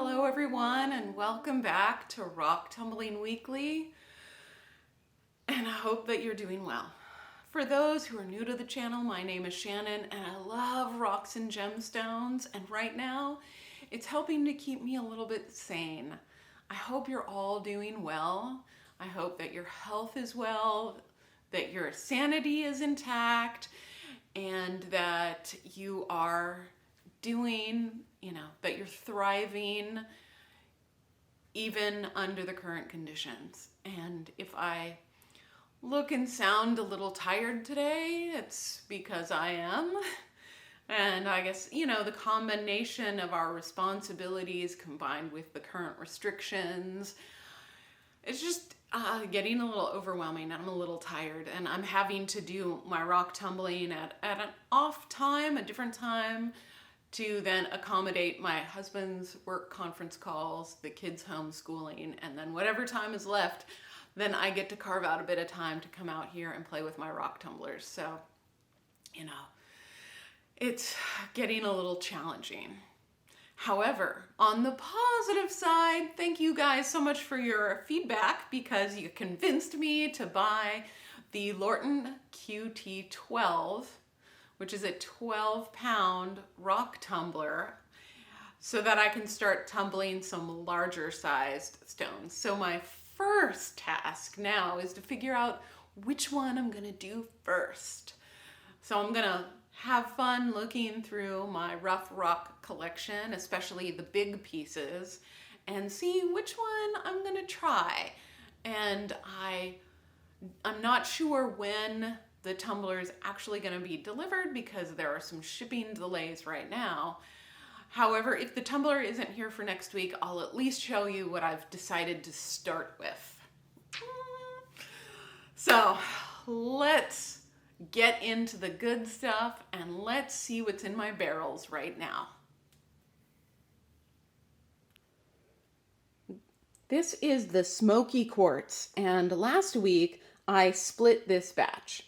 Hello everyone, and welcome back to Rock Tumbling Weekly, and I hope that you're doing well. For those who are new to the channel, my name is Shannon and I love rocks and gemstones, and right now it's helping to keep me a little bit sane. I hope you're all doing well. I hope that your health is well, that your sanity is intact, and that you are doing, that you're thriving even under the current conditions. And if I look and sound a little tired today, it's because I am. And I guess, the combination of our responsibilities combined with the current restrictions, it's just getting a little overwhelming. I'm a little tired, and I'm having to do my rock tumbling at an off time, a different time, to then accommodate my husband's work conference calls, the kids' homeschooling, and then whatever time is left, then I get to carve out a bit of time to come out here and play with my rock tumblers. So, it's getting a little challenging. However, on the positive side, thank you guys so much for your feedback, because you convinced me to buy the Lorton QT12, which is a 12-pound rock tumbler, so that I can start tumbling some larger sized stones. So my first task now is to figure out which one I'm gonna do first. So I'm gonna have fun looking through my rough rock collection, especially the big pieces, and see which one I'm gonna try. And I'm not sure when the tumbler is actually going to be delivered, because there are some shipping delays right now. However, if the tumbler isn't here for next week, I'll at least show you what I've decided to start with. So let's get into the good stuff and let's see what's in my barrels right now. This is the Smoky Quartz, and last week I split this batch.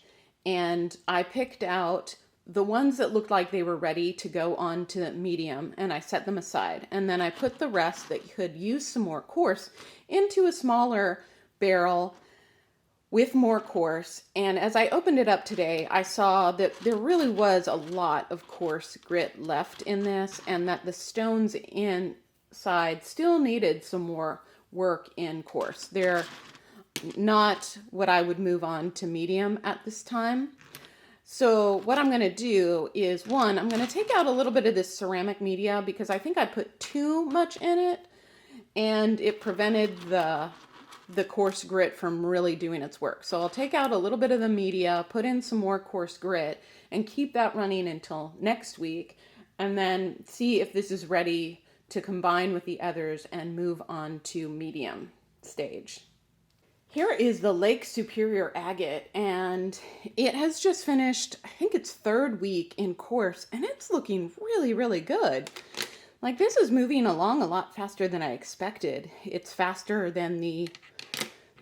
And I picked out the ones that looked like they were ready to go on to medium, and I set them aside. And then I put the rest that could use some more coarse into a smaller barrel with more coarse. And as I opened it up today, I saw that there really was a lot of coarse grit left in this, and that the stones inside still needed some more work in coarse. They're not what I would move on to medium at this time. So what I'm going to do is, one, I'm going to take out a little bit of this ceramic media, because I think I put too much in it and it prevented the coarse grit from really doing its work. So I'll take out a little bit of the media, put in some more coarse grit, and keep that running until next week, and then see if this is ready to combine with the others and move on to medium stage. Here is the Lake Superior Agate, and it has just finished, I think it's third week in course, and it's looking really, really good. Like, this is moving along a lot faster than I expected. It's faster than the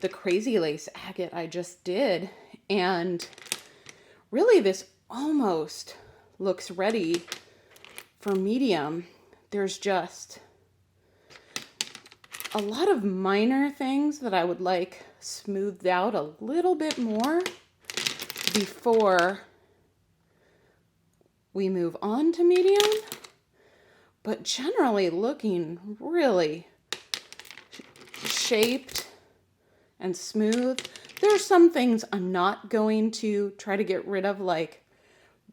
Crazy Lace Agate I just did, and really this almost looks ready for medium. There's just a lot of minor things that I would like smoothed out a little bit more before we move on to medium, but generally looking really shaped and smooth. There are some things I'm not going to try to get rid of, like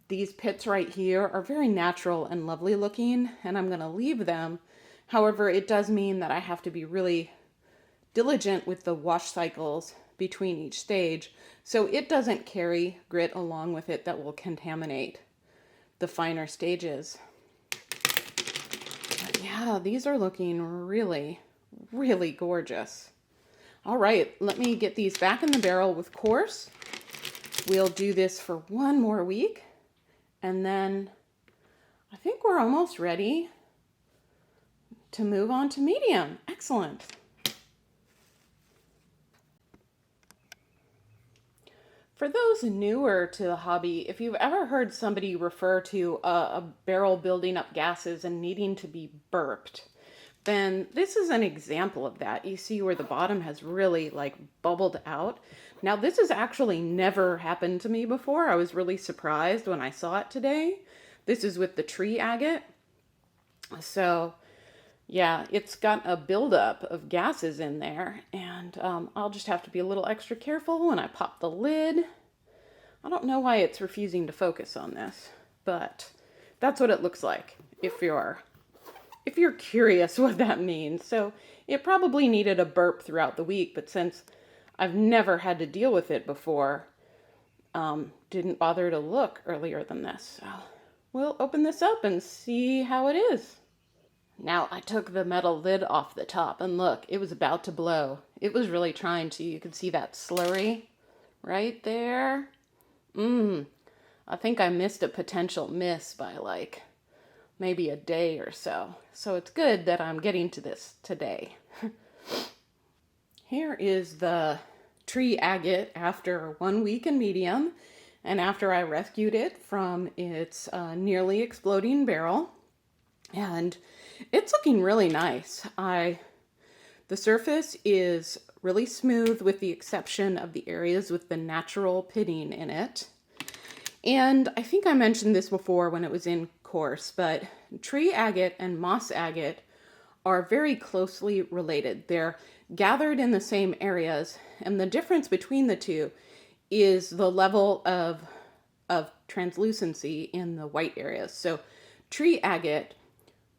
these pits right here are very natural and lovely looking, and I'm going to leave them. However, it does mean that I have to be really diligent with the wash cycles between each stage, so it doesn't carry grit along with it that will contaminate the finer stages. But yeah, these are looking really, really gorgeous. All right, let me get these back in the barrel with coarse. We'll do this for one more week, and then I think we're almost ready to move on to medium. Excellent. For those newer to the hobby, if you've ever heard somebody refer to a barrel building up gases and needing to be burped, then this is an example of that. You see where the bottom has really like bubbled out. Now this has actually never happened to me before. I was really surprised when I saw it today. This is with the tree agate. So yeah, it's got a buildup of gases in there, and I'll just have to be a little extra careful when I pop the lid. I don't know why it's refusing to focus on this, but that's what it looks like if you're curious what that means. So it probably needed a burp throughout the week, but since I've never had to deal with it before, didn't bother to look earlier than this. So we'll open this up and see how it is. Now I took the metal lid off the top, and look, it was about to blow. It was really trying to. You can see that slurry right there. I think I missed a potential miss by like maybe a day or so. So it's good that I'm getting to this today. Here is the tree agate after 1 week in medium, and after I rescued it from its nearly exploding barrel. And it's looking really nice. The surface is really smooth with the exception of the areas with the natural pitting in it. And I think I mentioned this before when it was in course, but tree agate and moss agate are very closely related. They're gathered in the same areas, and the difference between the two is the level of translucency in the white areas. So tree agate,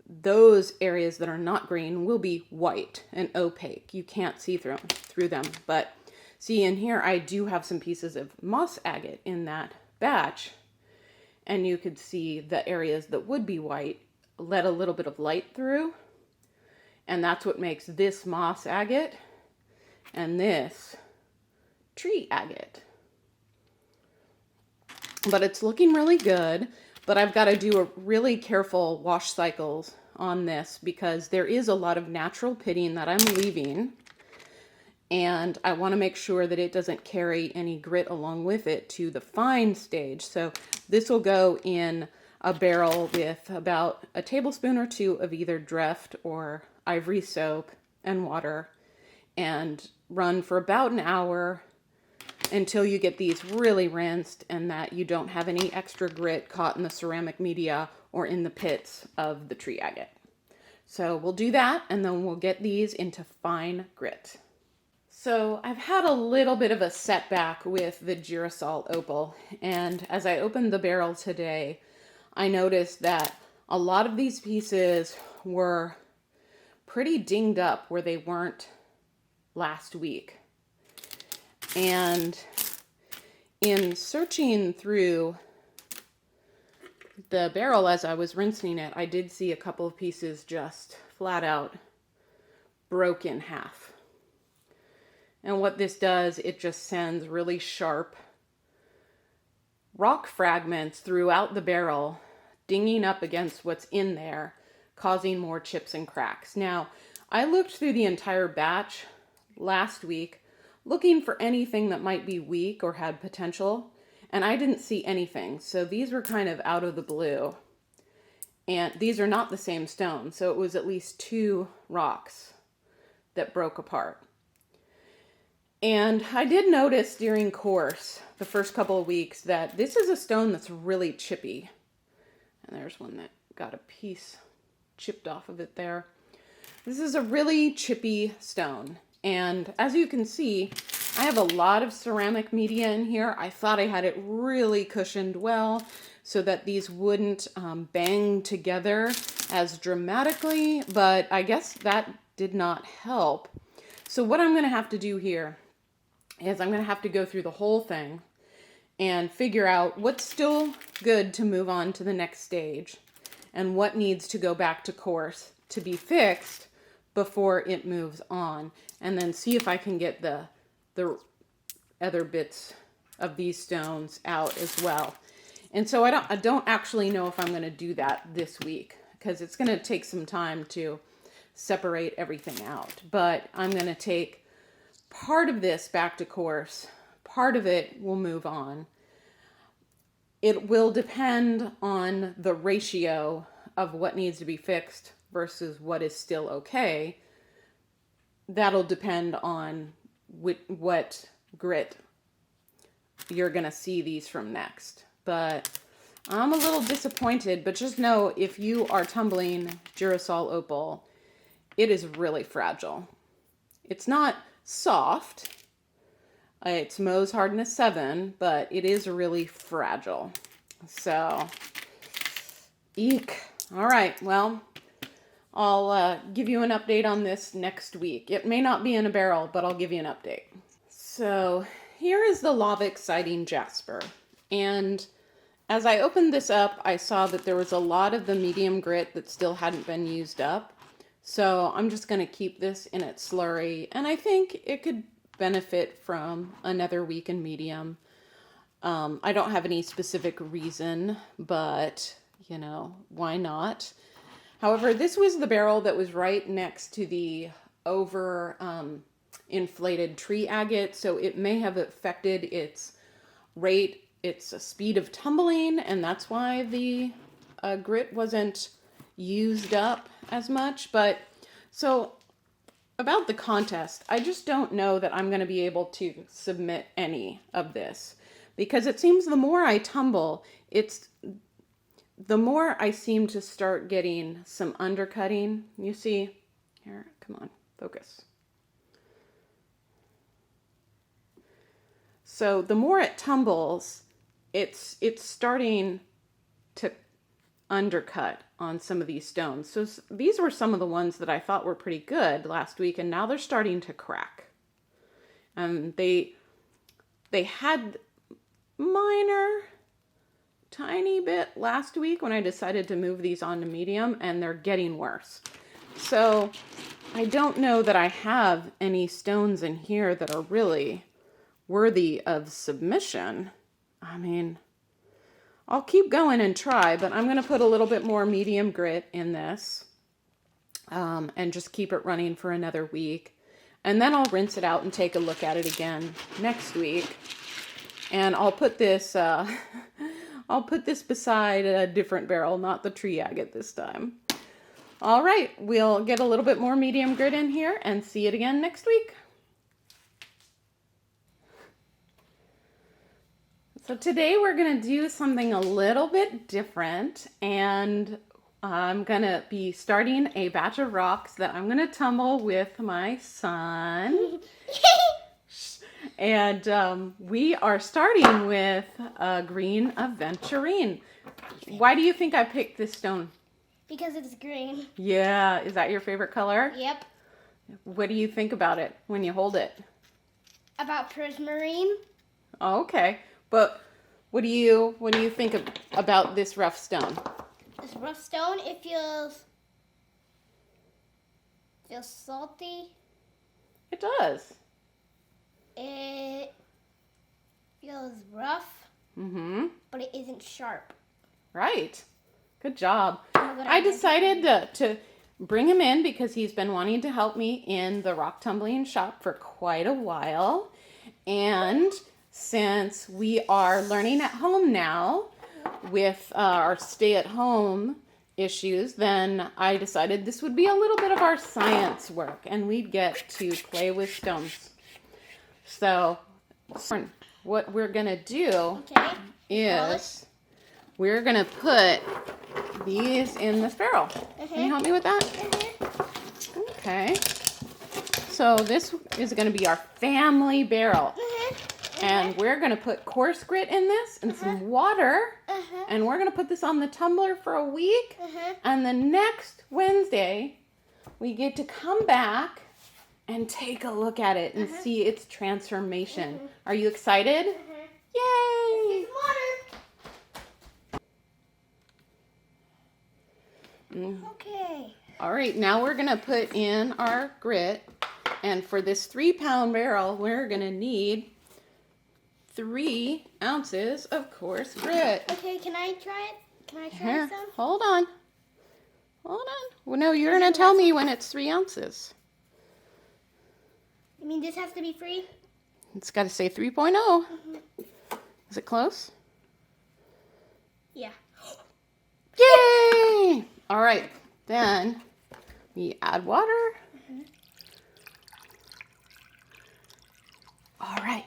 those areas that are not green will be white and opaque. You can't see through them. But see in here, I do have some pieces of moss agate in that batch. And you could see the areas that would be white let a little bit of light through. And that's what makes this moss agate and this tree agate. But it's looking really good. But I've got to do a really careful wash cycles on this because there is a lot of natural pitting that I'm leaving. And I want to make sure that it doesn't carry any grit along with it to the fine stage. So this will go in a barrel with about a tablespoon or two of either Dreft or ivory soap and water, and run for about an hour until you get these really rinsed and that you don't have any extra grit caught in the ceramic media or in the pits of the tree agate. So we'll do that, and then we'll get these into fine grit. So I've had a little bit of a setback with the Girasol Opal, and as I opened the barrel today, I noticed that a lot of these pieces were pretty dinged up where they weren't last week. And in searching through the barrel as I was rinsing it, I did see a couple of pieces just flat out broke in half. And what this does, it just sends really sharp rock fragments throughout the barrel, dinging up against what's in there, causing more chips and cracks. Now, I looked through the entire batch last week looking for anything that might be weak or had potential, and I didn't see anything. So these were kind of out of the blue. And these are not the same stone, so it was at least 2 rocks that broke apart. And I did notice during course, the first couple of weeks, that this is a stone that's really chippy. And there's one that got a piece chipped off of it there. This is a really chippy stone. And as you can see, I have a lot of ceramic media in here. I thought I had it really cushioned well so that these wouldn't bang together as dramatically, but I guess that did not help. So what I'm going to have to do here is I'm going to have to go through the whole thing and figure out what's still good to move on to the next stage and what needs to go back to course to be fixed before it moves on, and then see if I can get the other bits of these stones out as well. And so I don't actually know if I'm going to do that this week because it's going to take some time to separate everything out. But I'm going to take part of this back to course. Part of it will move on. It will depend on the ratio of what needs to be fixed versus what is still okay, that'll depend on what grit you're going to see these from next. But I'm a little disappointed, but just know if you are tumbling Girasol Opal, it is really fragile. It's not soft. It's Mohs hardness 7, but it is really fragile. So, eek. All right, well, I'll give you an update on this next week. It may not be in a barrel, but I'll give you an update. So, here is the Lavic sighting Jasper. And as I opened this up, I saw that there was a lot of the medium grit that still hadn't been used up. So I'm just going to keep this in its slurry, and I think it could benefit from another week in medium. I don't have any specific reason, but, you know, why not? However, this was the barrel that was right next to the inflated tree agate, so it may have affected its rate, its speed of tumbling, and that's why the grit wasn't used up as much. But so about the contest, I just don't know that I'm going to be able to submit any of this, because it seems the more I tumble, the more I seem to start getting some undercutting. You see here, come on, focus. So the more it tumbles, it's starting to undercut on some of these stones. So these were some of the ones that I thought were pretty good last week, and now they're starting to crack. They had minor, tiny bit last week when I decided to move these on to medium, and they're getting worse. So I don't know that I have any stones in here that are really worthy of submission. I mean, I'll keep going and try, but I'm going to put a little bit more medium grit in this and just keep it running for another week. And then I'll rinse it out and take a look at it again next week. And I'll put this beside a different barrel, not the tree agate this time. All right, we'll get a little bit more medium grit in here and see it again next week. So today we're going to do something a little bit different, and I'm going to be starting a batch of rocks that I'm going to tumble with my son. And we are starting with a green Aventurine. Why do you think I picked this stone? Because it's green. Yeah, is that your favorite color? Yep. What do you think about it when you hold it? About prismarine. Oh, okay. But what do you think about this rough stone? This rough stone, it feels salty. It does. It feels rough. Mm-hmm. But it isn't sharp. Right. Good job. I decided to bring him in because he's been wanting to help me in the rock tumbling shop for quite a while. And since we are learning at home now with our stay-at-home issues, then I decided this would be a little bit of our science work, and we'd get to play with stones. So what we're going to do is we're going to put these in this barrel. Can you help me with that? Okay. So this is going to be our family barrel. And we're going to put coarse grit in this and some water. And we're going to put this on the tumbler for a week. And the next Wednesday, we get to come back and take a look at it and see its transformation. Are you excited? Yay! Okay. All right, now we're going to put in our grit. And for this 3-pound barrel, we're going to need 3 ounces of coarse grit. Okay, can I try it? Can I try Here, some? hold on. Well, no, you're going to tell me when it's 3 ounces. You mean this has to be free? It's got to say 3.0. Is it close? Yeah. Yay! All right, then You add water. All right.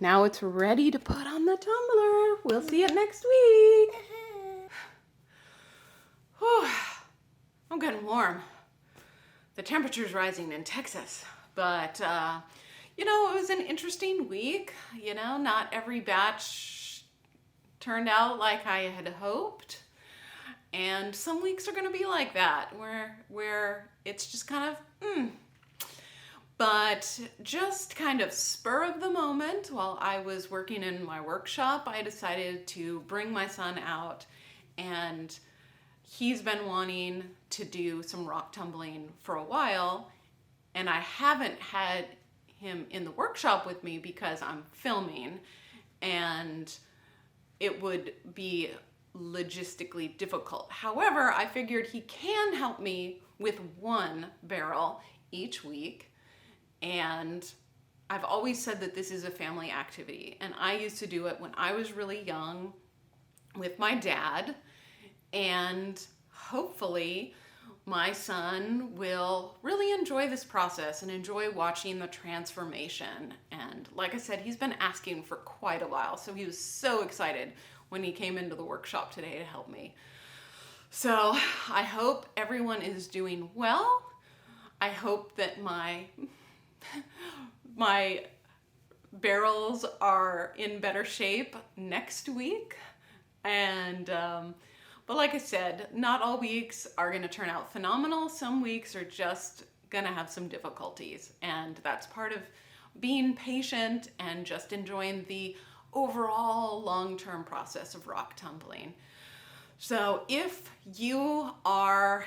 Now it's ready to put on the tumbler. We'll see it next week. Whew. I'm getting warm. The temperature's rising in Texas, but it was an interesting week. Not every batch turned out like I had hoped. And some weeks are going to be like that, where it's just kind of, But just kind of spur of the moment, while I was working in my workshop, I decided to bring my son out, and he's been wanting to do some rock tumbling for a while, and I haven't had him in the workshop with me because I'm filming, and it would be logistically difficult. However, I figured he can help me with one barrel each week, and I've always said that this is a family activity, and I used to do it when I was really young with my dad, and hopefully my son will really enjoy this process and enjoy watching the transformation. And like I said, he's been asking for quite a while, so he was so excited when he came into the workshop today to help me. So I hope everyone is doing well. I hope that my barrels are in better shape next week. And but like I said, not all weeks are going to turn out phenomenal. Some weeks are just going to have some difficulties, and that's part of being patient and just enjoying the overall long-term process of rock tumbling. So if you are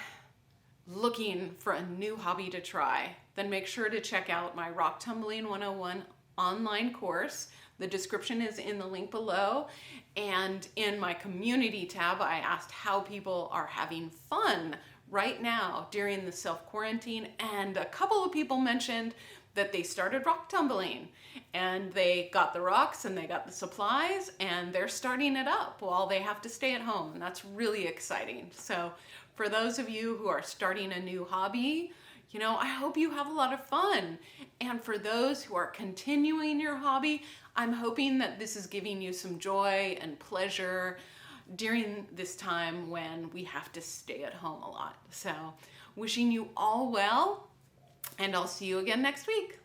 looking for a new hobby to try, then make sure to check out my Rock Tumbling 101 online course. The description is in the link below. And in my community tab, I asked how people are having fun right now during the self-quarantine. And a couple of people mentioned that they started rock tumbling, and they got the rocks and they got the supplies, and they're starting it up while they have to stay at home. And that's really exciting. So for those of you who are starting a new hobby, I hope you have a lot of fun. And for those who are continuing your hobby, I'm hoping that this is giving you some joy and pleasure during this time when we have to stay at home a lot. So wishing you all well, and I'll see you again next week.